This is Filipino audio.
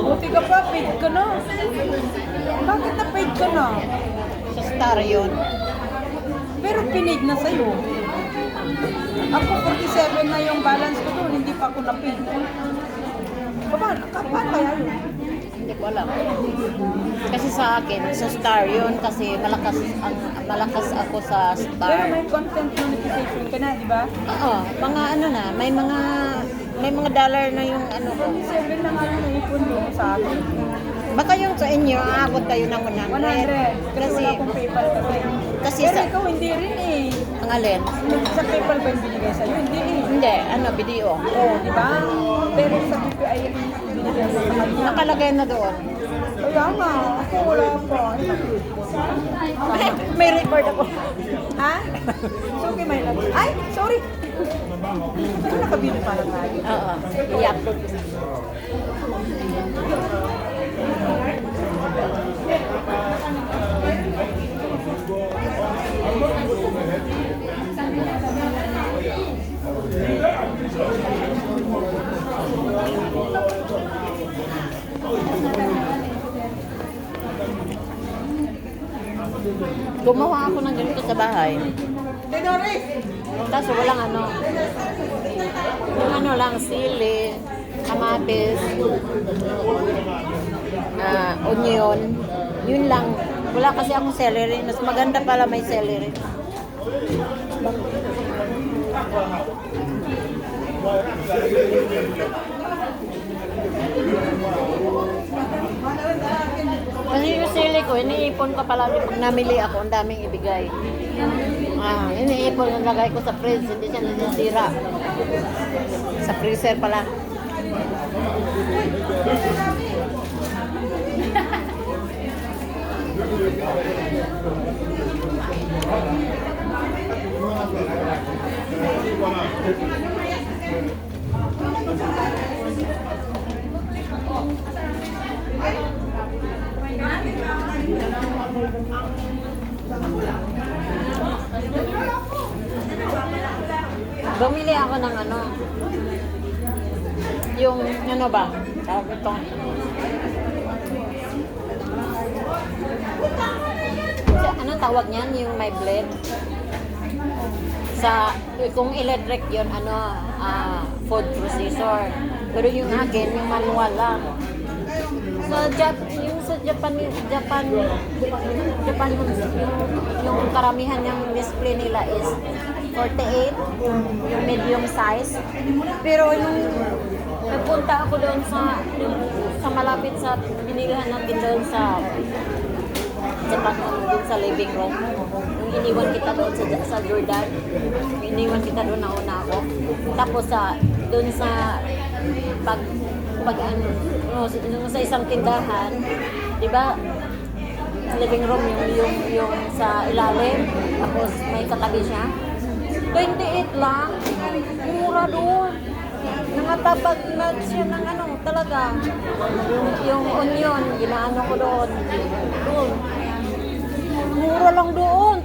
Buti ka pa, paid ka na. Bakit na paid ka na? Sa Star yun. Pero pinaid na sa'yo. Ako 47 na yung balance ko doon, hindi pa ako na-paid. Paano kaya yun? Hindi ko alam. Kasi sa akin, sa Star yun kasi malakas ako sa Pero Star. may content notification ka na, di ba? Oo, mga ano na, may mga dollar na yung ano ko. 47 na nga yung naipon doon sa akin. Baka yung sa inyo, aabot kayo ng 100. 100. Kasi wala akong PayPal kasi. Pero ikaw hindi rin eh. Ang alin? Sa PayPal ba yung binigay sa'yo? Hindi eh. Hindi, ano, video. Oo, di ba? Pero sa BPI rin binigay sa kanya. Nakalagay na doon. Kaya nga, ako wala pa. May record ako. Ha? So, okay, may lang. Ay, sorry. Ano nakabili para tayo? Oo, i-upload ko. Gumawa ako ng ganito sa bahay. Kaso walang ano. Yung ano lang, sili, kamatis, onion. Yun lang. Wala kasi akong celery. Mas maganda pala may celery. Kasi yung sili ko, iniipon ko palagi pag namili ako, ang daming ibigay. Iniipon, nalagay ko sa fridge, hindi siya nasisira. Sa freezer pala. Bumili ako ng ano, yung ano ba, tawag ito. Anong tawag niyan? Yung may blade? Kung electric yun, food processor. Pero yung akin, yung manual lang. Yung sa Japan, yung karamihan ng display nila is 48, yung medium size. Pero yung nagpunta ako doon sa malapit sa binilihan natin doon sa Japan, doon sa living room. Yung iniwan kita doon sa Jordan. Iniwan kita doon, nauna ako. Tapos doon sa sa isang tindahan, di ba? Living room yung sa ilalim, tapos may katabi siya. 28 lang. Mura doon. Nangatabag na siya ng talaga. Yung onion, ginaano ko doon. Mura lang doon.